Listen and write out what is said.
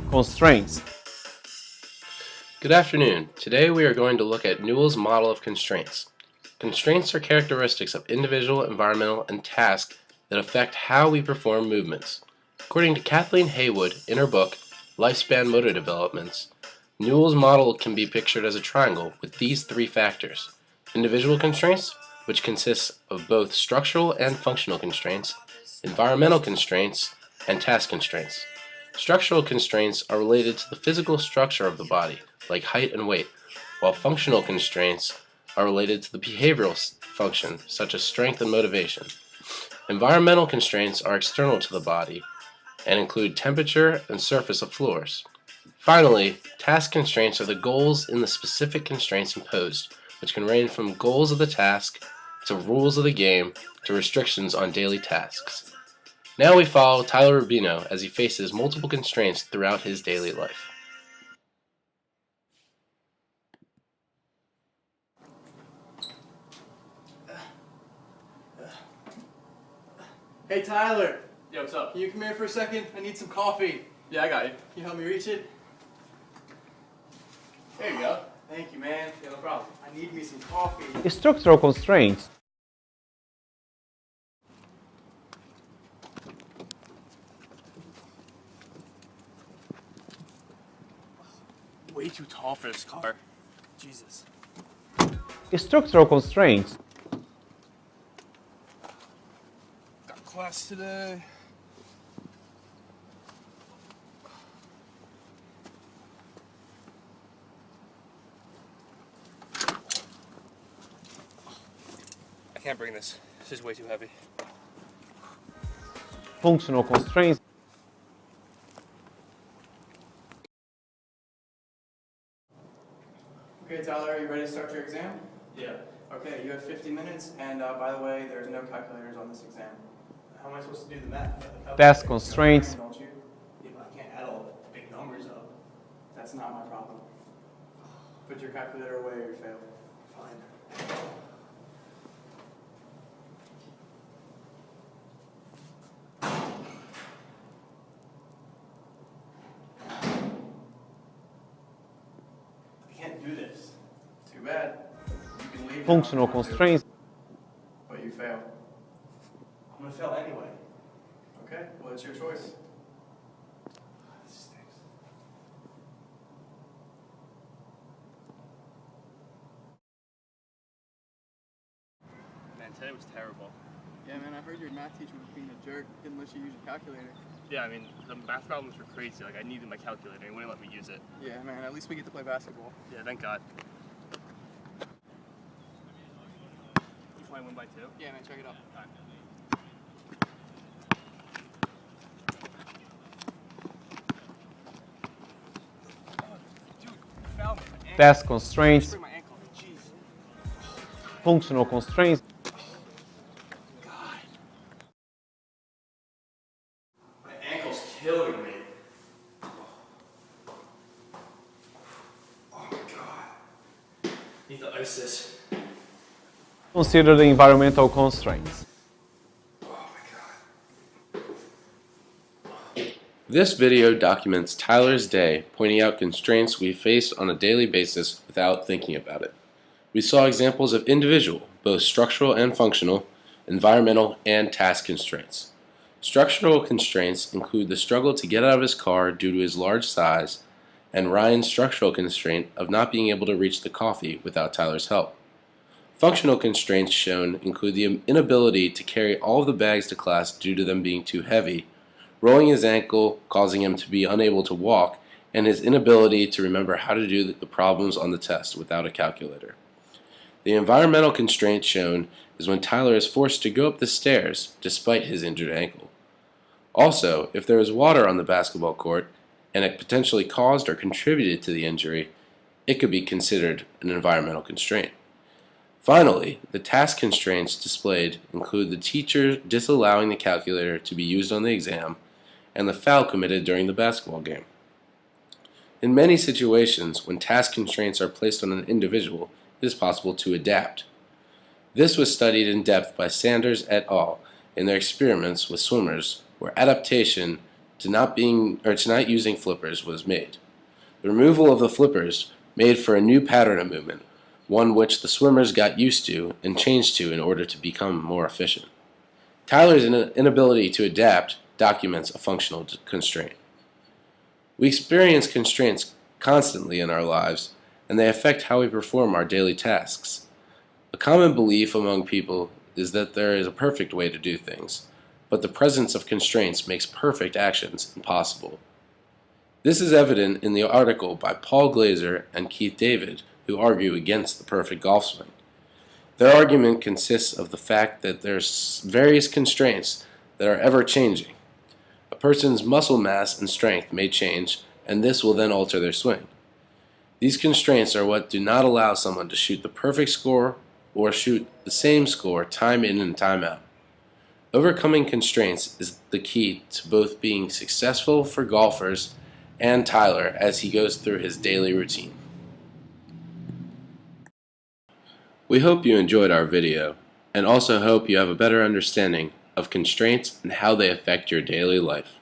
Constraints. Good afternoon. Today we are going to look at Newell's model of constraints. Constraints are characteristics of individual, environmental, and task that affect how we perform movements. According to Kathleen Haywood in her book, Lifespan Motor Developments, Newell's model can be pictured as a triangle with these three factors: individual constraints, which consists of both structural and functional constraints, environmental constraints, and task constraints. Structural constraints are related to the physical structure of the body, like height and weight, while functional constraints are related to the behavioral function, such as strength and motivation. Environmental constraints are external to the body and include temperature and surface of floors. Finally, task constraints are the goals in the specific constraints imposed, which can range from goals of the task to rules of the game to restrictions on daily tasks. Now we follow Tyler Rubino as he faces multiple constraints throughout his daily life. Hey Tyler, Yeah, what's up? can you come here for a second? I need some coffee. Yeah, I got you. Can you help me reach it? There you go. Thank you, man. Yeah, no problem. I need me some coffee. Structural constraints. Way too tall for this car. Jesus. Structural constraints. Got class today. I can't bring this. This is way too heavy. Functional constraints. Okay, Tyler, are you ready to start your exam? Yeah. Okay, you have 50 minutes, and by the way, there's no calculators on this exam. How am I supposed to do the math? Task constraints. Don't you? Yeah, but I can't add all the big numbers up. That's not my problem. Put your calculator away or you fail. Fine. I can't do this. Too bad. You can leave now Functional if you want to, constraints. but you fail. I'm gonna fail anyway. Okay, well, it's your choice. This stinks. Man, today was terrible. Yeah, man, I heard your math teacher was being a jerk. Didn't let you use your calculator. Yeah, I mean, the math problems were crazy. Like, I needed my calculator. He wouldn't let me use it. Yeah, man, at least we get to play basketball. Yeah, thank God. You playing 1x2? Yeah, man, check it out. Alright. Dude, you fouled me. My ankle. Task constraints. Sprained my ankle. Jeez. Functional constraints. God. My ankle's killing me. Oh my God. Need to ice this. Consider the environmental constraints. Oh my God. This video documents Tyler's day, pointing out constraints we face on a daily basis without thinking about it. We saw examples of individual, both structural and functional, environmental, and task constraints. Structural constraints include the struggle to get out of his car due to his large size, and Ryan's structural constraint of not being able to reach the coffee without Tyler's help. Functional constraints shown include the inability to carry all of the bags to class due to them being too heavy, rolling his ankle causing him to be unable to walk, and his inability to remember how to do the problems on the test without a calculator. The environmental constraint shown is when Tyler is forced to go up the stairs despite his injured ankle. Also, if there is water on the basketball court and it potentially caused or contributed to the injury, it could be considered an environmental constraint. Finally, the task constraints displayed include the teacher disallowing the calculator to be used on the exam and the foul committed during the basketball game. In many situations, when task constraints are placed on an individual, it is possible to adapt. This was studied in depth by Sanders et al. In their experiments with swimmers, where adaptation to not using flippers was made. The removal of the flippers made for a new pattern of movement, one which the swimmers got used to and changed to in order to become more efficient. Tyler's inability to adapt documents a functional constraint. We experience constraints constantly in our lives, and they affect how we perform our daily tasks. A common belief among people is that there is a perfect way to do things, but the presence of constraints makes perfect actions impossible. This is evident in the article by Paul Glaser and Keith David, who argue against the perfect golf swing. Their argument consists of the fact that there's various constraints that are ever changing. A person's muscle mass and strength may change, and this will then alter their swing. These constraints are what do not allow someone to shoot the perfect score or shoot the same score time in and time out. Overcoming constraints is the key to both being successful for golfers and Tyler as he goes through his daily routine. We hope you enjoyed our video, and also hope you have a better understanding of constraints and how they affect your daily life.